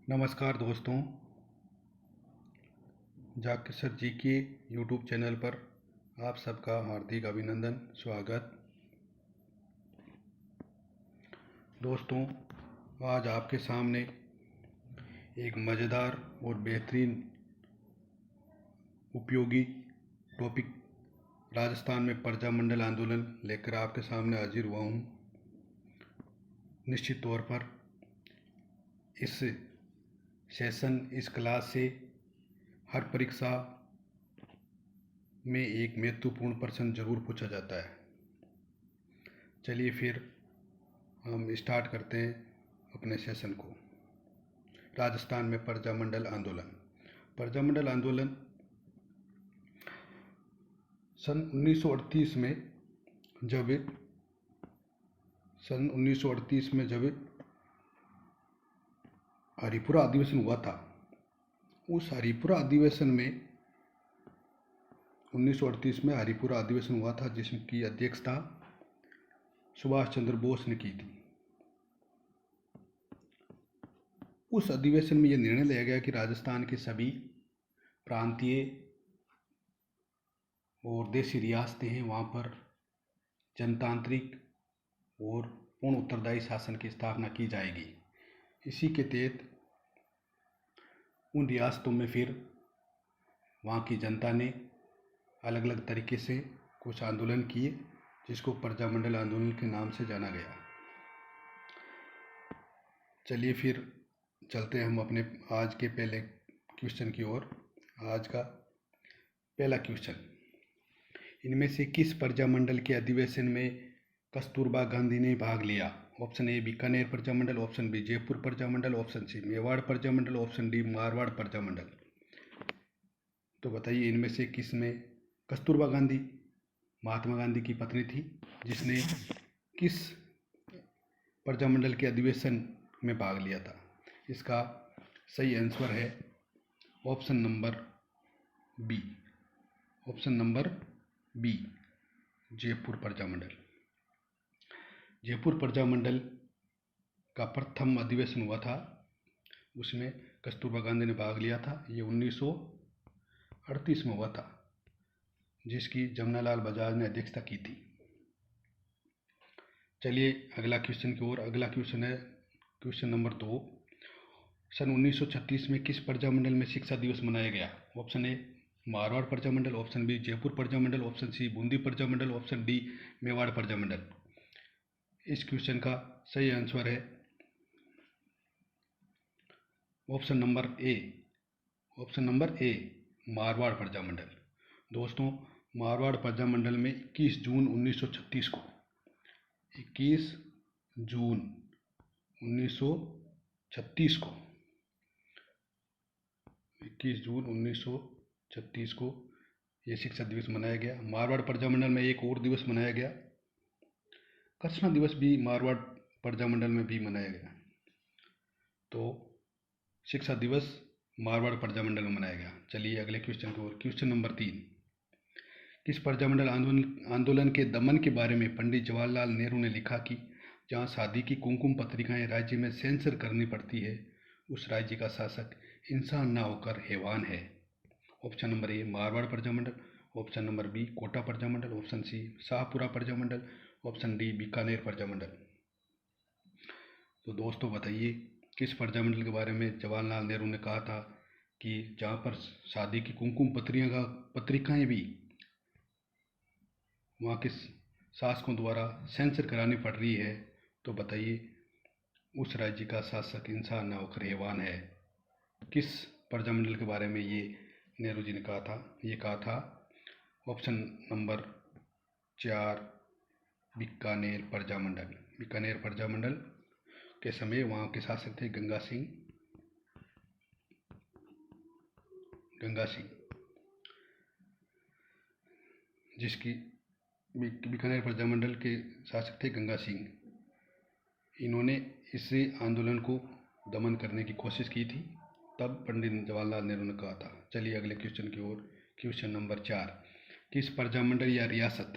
नमस्कार दोस्तों, जाकिर सर जी के यूट्यूब चैनल पर आप सबका हार्दिक अभिनंदन, स्वागत। दोस्तों, आज आपके सामने एक मज़ेदार और बेहतरीन उपयोगी टॉपिक राजस्थान में प्रजामंडल आंदोलन लेकर आपके सामने हाजिर हुआ हूँ। निश्चित तौर पर इस इस क्लास से हर परीक्षा में एक महत्वपूर्ण प्रश्न जरूर पूछा जाता है। चलिए फिर हम स्टार्ट करते हैं अपने सेशन को। राजस्थान में प्रजामंडल आंदोलन सन 1938 में जब हरिपुरा अधिवेशन हुआ था, उस हरिपुरा अधिवेशन में 1938 में हरिपुरा अधिवेशन हुआ था, जिसकी अध्यक्षता सुभाष चंद्र बोस ने की थी। उस अधिवेशन में यह निर्णय लिया गया कि राजस्थान के सभी प्रांतीय और देशी रियासतें हैं, वहाँ पर जनतांत्रिक और पूर्ण उत्तरदायी शासन की स्थापना की जाएगी। इसी के तहत उन रियासतों में फिर वहाँ की जनता ने अलग अलग तरीके से कुछ आंदोलन किए, जिसको प्रजामंडल आंदोलन के नाम से जाना गया। चलिए फिर चलते हैं हम अपने आज के पहले क्वेश्चन की ओर। आज का पहला क्वेश्चन, इनमें से किस प्रजामंडल के अधिवेशन में कस्तूरबा गांधी ने भाग लिया? Option a Bikaner Prajamandal, option b Jaipur Prajamandal, option c Mewar Prajamandal, option d Marwar Prajamandal. तो बताइए, इनमें से किस में कस्तूरबा गांधी महात्मा गांधी की पत्नी थी, जिसने किस प्रजामंडल के अधिवेशन में भाग लिया था? इसका सही आंसर है option number b Jaipur Prajamandal. Jaipur Prajamandal का प्रथम अधिवेशन हुआ था, उसमें कस्तूरबा गांधी ने भाग लिया था। ये 1938 में हुआ था, जिसकी जमनालाल बजाज ने अध्यक्षता की थी। चलिए अगला क्वेश्चन की ओर। अगला क्वेश्चन है क्वेश्चन नंबर 2, सन 1936 में किस प्रजामंडल में शिक्षा दिवस मनाया गया? Option a Marwar Prajamandal, option b Jaipur Prajamandal, option c Bundi Prajamandal, option d Mewar Prajamandal. इस क्वेश्चन का सही आंसर है option number a Marwar Prajamandal. दोस्तों, मारवाड़ प्रजामंडल में 21 जून 1936 को 21 जून 1936 को यह शिक्षा दिवस मनाया गया। मारवाड़ प्रजामंडल में एक और दिवस मनाया गया, कृष्णा दिवस भी मारवाड़ प्रजामंडल में भी मनाया गया। तो शिक्षा दिवस मारवाड़ प्रजामंडल में मनाया गया। चलिए अगले क्वेश्चन की ओर। क्वेश्चन नंबर 3, किस प्रजामंडल आंदोलन के दमन के बारे में पंडित जवाहरलाल नेहरू ने लिखा कि जहां शादी की कुमकुम पत्रिकाएं राज्य में सेंसर करनी पड़ती है, उस राज्य का शासक इंसान ना होकर हैवान है? Option number a Marwar Prajamandal, option number b Kota Prajamandal, option c Shahpura Prajamandal, option d Bikaner Prajamandal. तो दोस्तों बताइए, किस प्रजामंडल के बारे में जवाहरलाल नेहरू ने कहा था कि जहाँ पर शादी की कुमकुम पत्रिकाएं भी वहाँ के शासकों द्वारा सेंसर करानी पड़ रही है? तो बताइए, उस राज्य का शासक इंसान ना होकर हैवान है। किस प्रजामंडल के बारे में ये नेहरू जी ने कहा था? ये कहा था ऑप्शन नंबर 4 बीकानेर प्रजामंडल। बीकानेर प्रजामंडल के समय वहाँ के शासक थे गंगा सिंह, जिसकी बीकानेर प्रजामंडल के शासक थे गंगा सिंह। इन्होंने इस आंदोलन को दमन करने की कोशिश की थी, तब पंडित जवाहरलाल नेहरू ने कहा था। चलिए अगले क्वेश्चन की ओर। क्वेश्चन नंबर 4, किस प्रजामंडल या रियासत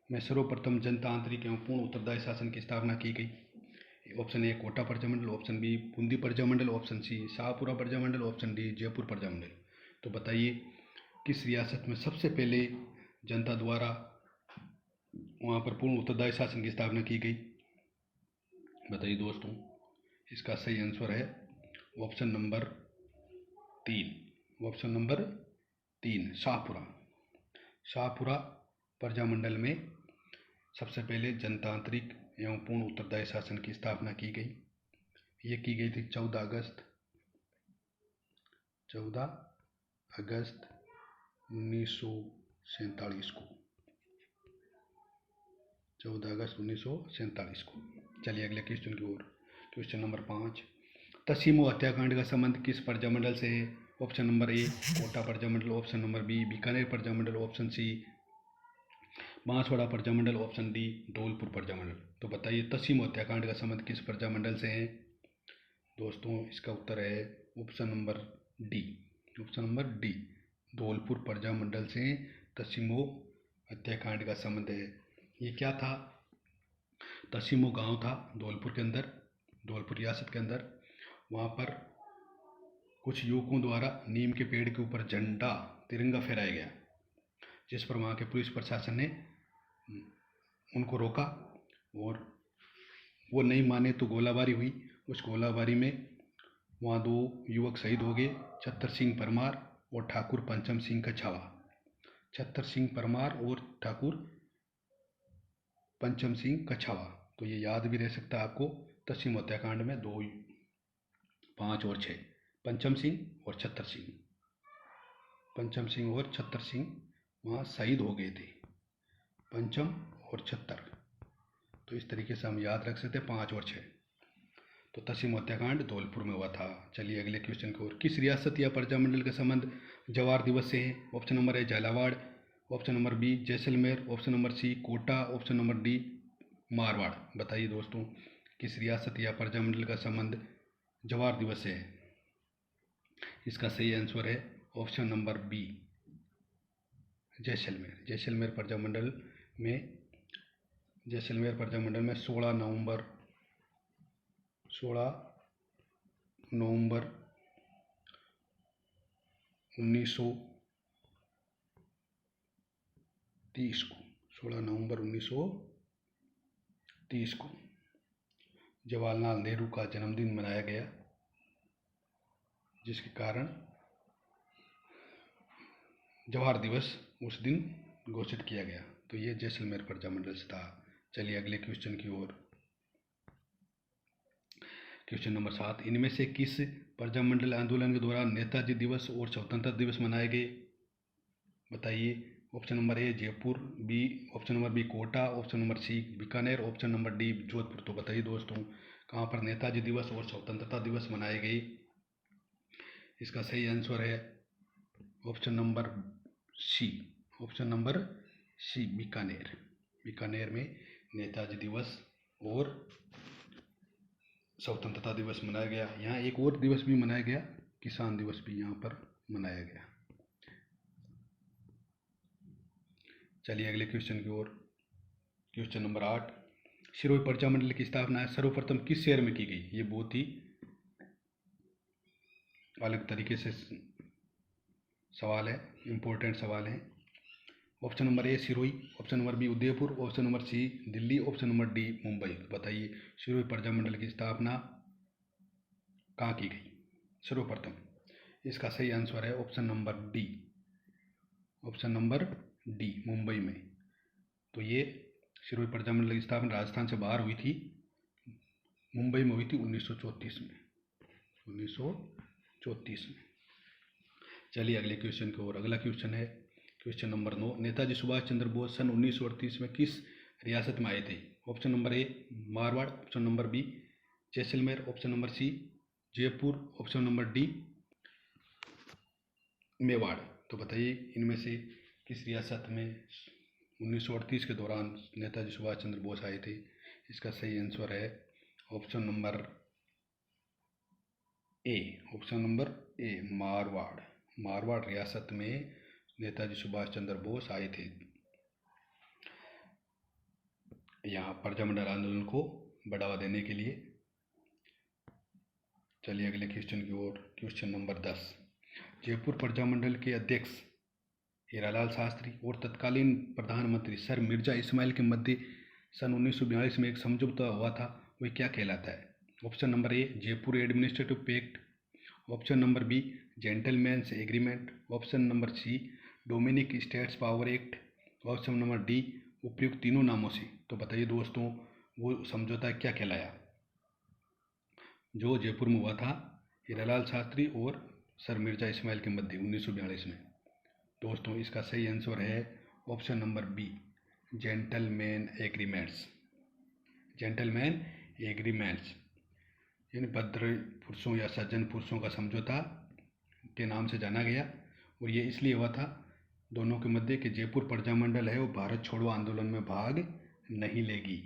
में सर्वप्रथम जनतांत्रिक एवं पूर्ण उत्तरदायी शासन की स्थापना की गई? Option a Kota Prajamandal, option b Bundi Prajamandal, option c Shahpura Prajamandal, option d Jaipur Prajamandal. तो बताइए किस रियासत में सबसे पहले जनता द्वारा वहाँ पर पूर्ण उत्तरदायी शासन की स्थापना की गई? बताइए दोस्तों, इसका सही आंसर है option number 3। Option number 3 Shahpura. Shahpura Prajamandal में सबसे पहले जनतांत्रिक एवं पूर्ण उत्तरदायी शासन की स्थापना की गई। ये की गई थी 14 अगस्त 1947 को। 14 अगस्त 1947 को। चलिए अगले क्वेश्चन की ओर। क्वेश्चन नंबर 5, तसीमो हत्याकांड का संबंध किस प्रजामंडल से है? Option number a Kota Prajamandal, option number b Bikaner Prajamandal, option c Banswara Prajamandal, option d Dholpur Prajamandal. तो बताइए तसीमो हत्याकांड का संबंध किस प्रजामंडल से है? दोस्तों इसका उत्तर है option number D. Option number D Dholpur Prajamandal से तसीमो हत्याकांड का संबंध है। ये क्या था? तसीमो गांव था धौलपुर के अंदर, धौलपुर रियासत के अंदर। वहाँ पर कुछ युवकों द्वारा नीम के पेड़ के ऊपर झंडा तिरंगा फहराया गया, जिस पर वहाँ के पुलिस प्रशासन ने उनको रोका और वो नहीं माने तो गोलाबारी हुई। उस गोलाबारी में वहाँ 2 युवक शहीद हो गए, छत्तर सिंह परमार और ठाकुर पंचम सिंह कछावा। छत्तर सिंह परमार और ठाकुर पंचम सिंह कछावा। तो ये याद भी रह सकता है आपको। तसीमो हत्याकांड में 2, 5 और 6 पंचम सिंह और छत्तर सिंह, पंचम सिंह और छत्तर सिंह वहाँ शहीद हो गए थे, पंचम और छत्तर। तो इस तरीके से हम याद रख सकते हैं 5 और 6। तो तसीमो हत्याकांड धौलपुर में हुआ था। चलिए अगले क्वेश्चन की ओर। किस रियासत या प्रजामंडल का संबंध जवार दिवस से है? Option number a Jhalawar, option number b Jaisalmer, option number c Kota, option number d Marwar. बताइए दोस्तों किस रियासत या प्रजामंडल का संबंध जवार दिवस से है? इसका सही आंसर है option number b Jaisalmer. Jaisalmer Prajamandal में 16 नवंबर 1930 को 16 नवंबर 1930 को जवाहरलाल नेहरू का जन्मदिन मनाया गया, जिसके कारण जवाहर दिवस उस दिन घोषित किया गया। तो ये जैसलमेर प्रजामंडल से था। चलिए अगले क्वेश्चन की ओर। क्वेश्चन नंबर 7, इनमें से किस प्रजामंडल आंदोलन के दौरान नेताजी दिवस और स्वतंत्रता दिवस मनाए गए? बताइए। Option number a Jaipur, b option number b Kota, option number c Bikaner, option number d Jodhpur. तो बताइए दोस्तों कहाँ पर नेताजी दिवस और स्वतंत्रता दिवस मनाए गए? इसका सही आंसर है option number c. Option number c Bikaner. Bikaner में नेताजी दिवस और स्वतंत्रता दिवस मनाया गया। यहाँ एक और दिवस भी मनाया गया, किसान दिवस भी यहाँ पर मनाया गया। चलिए अगले क्वेश्चन की ओर। क्वेश्चन नंबर 8, सिरोही प्रजामंडल की स्थापना सर्वप्रथम किस शहर में की गई? ये बहुत ही अलग तरीके से सवाल है, इम्पोर्टेंट सवाल है। Option number a Sirohi, option number b Udaipur, option number c Delhi, option number d Mumbai. बताइए सिरोही प्रजामंडल की स्थापना कहाँ की गई सर्वप्रथम? इसका सही आंसर है option number D. Option number d Mumbai में। तो ये सिरोही प्रजामंडल की स्थापना राजस्थान से बाहर हुई थी, मुंबई में हुई थी 1934 में। 1934 में। चलिए अगले क्वेश्चन की ओर। अगला क्वेश्चन है क्वेश्चन नंबर 9, नेताजी सुभाष चंद्र बोस सन 1938 में किस रियासत में आए थे? Option number a Marwar, option number b Jaisalmer, option number c Jaipur, option number d Mewar. तो बताइए इनमें से किस रियासत में 1938 के दौरान नेताजी सुभाष चंद्र बोस आए थे? इसका सही आंसर है option number A. Option number a Marwar. Marwar रियासत में नेताजी सुभाष चंद्र बोस आए थे। यहाँ प्रजामंडल आंदोलन को बढ़ावा देने के लिए चलिए अगले क्वेश्चन की ओर। Question number 10। जयपुर प्रजामंडल के अध्यक्ष हीरालाल शास्त्री और तत्कालीन प्रधानमंत्री सर मिर्जा इस्माइल के मध्य सन 1942 में एक समझौता हुआ था, वह क्या कहलाता है? Option number a Jaipur administrative pact, option number b gentlemen's agreement, option number c dominic states power act, option number d उपयुक्त तीनों नामों से। तो बताइए दोस्तों, वो समझौता क्या कहलाया जो जयपुर में हुआ था हीरालाल शास्त्री और सर मिर्जा इस्माइल के मध्य 1942 में? दोस्तों इसका सही आंसर है option number b gentleman agreements. Gentleman agreements यानी भद्र पुरुषों या सज्जन पुरुषों का समझौता के नाम से जाना गया। और ये इसलिए हुआ था दोनों के मध्य कि जयपुर प्रजामंडल है वो भारत छोड़ो आंदोलन में भाग नहीं लेगी,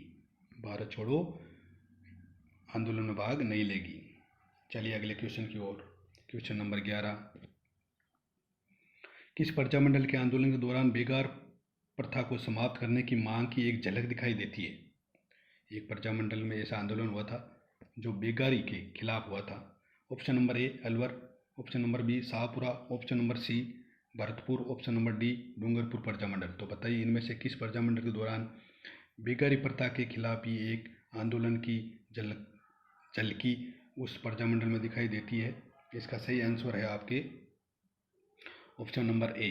भारत छोड़ो आंदोलन में भाग नहीं लेगी। चलिए अगले क्वेश्चन की ओर। Question number 11। किस प्रजामंडल के आंदोलन के दौरान बेगार प्रथा को समाप्त करने की मांग की एक झलक दिखाई देती है? एक प्रजामंडल में ऐसा आंदोलन हुआ था जो बेगारी के खिलाफ हुआ था। Option number a Alwar, option number b Shahpura, option number c Bharatpur, option number d Dungarpur Prajamandal. तो बताइए इनमें से किस प्रजामंडल के दौरान बेगारी प्रथा के खिलाफ ही एक आंदोलन की झलकी उस प्रजामंडल में दिखाई देती है? इसका सही आंसर है आपके option number A,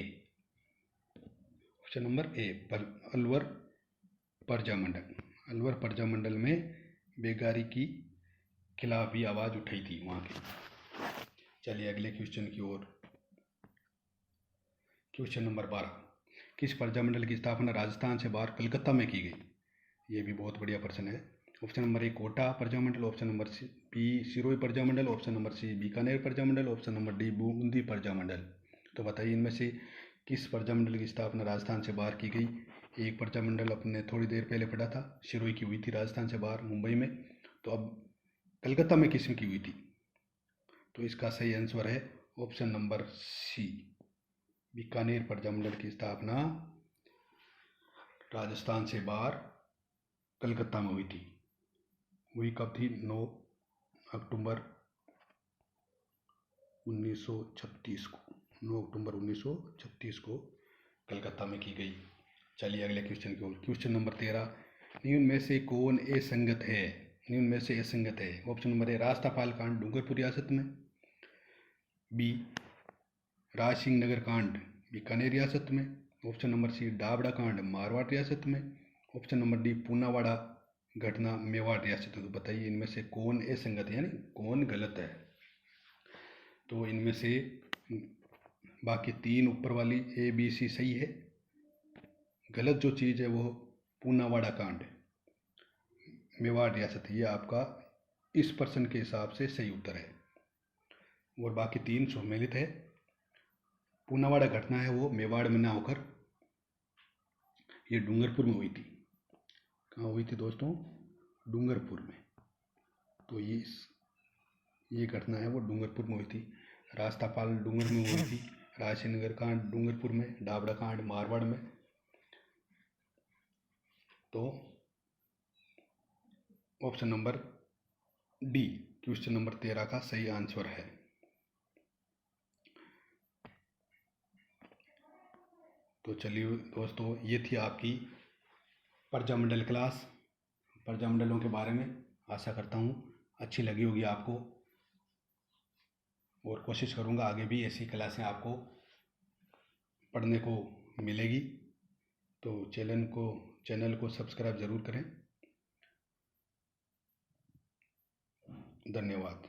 option number a Alwar Prajamandal. Alwar Prajamandal में बेगारी की खिलाफ भी आवाज़ उठाई थी वहाँ की। चलिए अगले क्वेश्चन की ओर। Question number 12। किस प्रजामंडल की स्थापना राजस्थान से बाहर कलकत्ता में की गई? ये भी बहुत बढ़िया प्रश्न है। Option number a Kota Prajamandal, option number b Sirohi Prajamandal, option number c Bikaner Prajamandal, option number d Bundi Prajamandal. तो बताइए इनमें से किस प्रजामंडल की स्थापना राजस्थान से बाहर की गई? एक प्रजामंडल अपने थोड़ी देर पहले पढ़ा था, सिरोही की हुई थी राजस्थान से बाहर मुंबई में। तो अब कलकत्ता में किसम की हुई थी? तो इसका सही आंसर है option number c Bikaner Prajamandal की स्थापना राजस्थान से बाहर कलकत्ता में हुई थी। हुई कब थी? 9 अक्टूबर 1936 को, 9 अक्टूबर 1936 को कलकत्ता में की गई। चलिए अगले क्वेश्चन की ओर। Question number 13। निम्न में से कौन असंगत है? निम्न में से असंगत है। ऑप्शन नंबर ए रास्तापाल कांड डूंगरपुर रियासत में, बी राज सिंह नगर कांड बीकानेर रियासत में, ऑप्शन नंबर सी डाबड़ा कांड मारवाड़ रियासत में, ऑप्शन नंबर डी पूनावाड़ा घटना मेवाड़ रियासत में। तो बताइए इनमें से कौन असंगत है यानी कौन गलत है? तो इनमें से बाकी तीन ऊपर वाली ए बी सी सही है। गलत जो चीज़ है वो पूनावाड़ा कांड मेवाड़ रियासत, ये आपका इस प्रश्न के हिसाब से सही उत्तर है। और बाकी तीन सम्मिलित है। पूनावाड़ा घटना है वो मेवाड़ में ना होकर ये डूंगरपुर में हुई थी। कहाँ हुई थी दोस्तों? डूंगरपुर में। तो ये घटना है वो डूंगरपुर में हुई थी। रास्तापाल डूंगर में हुई थी, राजसिंह कांड डूंगरपुर में, डाबड़ा कांड मारवाड़ में। तो option number D question number 13 का सही आंसर है। तो चलिए दोस्तों, ये थी आपकी प्रजामंडल क्लास, प्रजामंडलों के बारे में। आशा करता हूँ अच्छी लगी होगी आपको, और कोशिश करूँगा आगे भी ऐसी क्लासें आपको पढ़ने को मिलेगी। तो चैनल को सब्सक्राइब ज़रूर करें। धन्यवाद।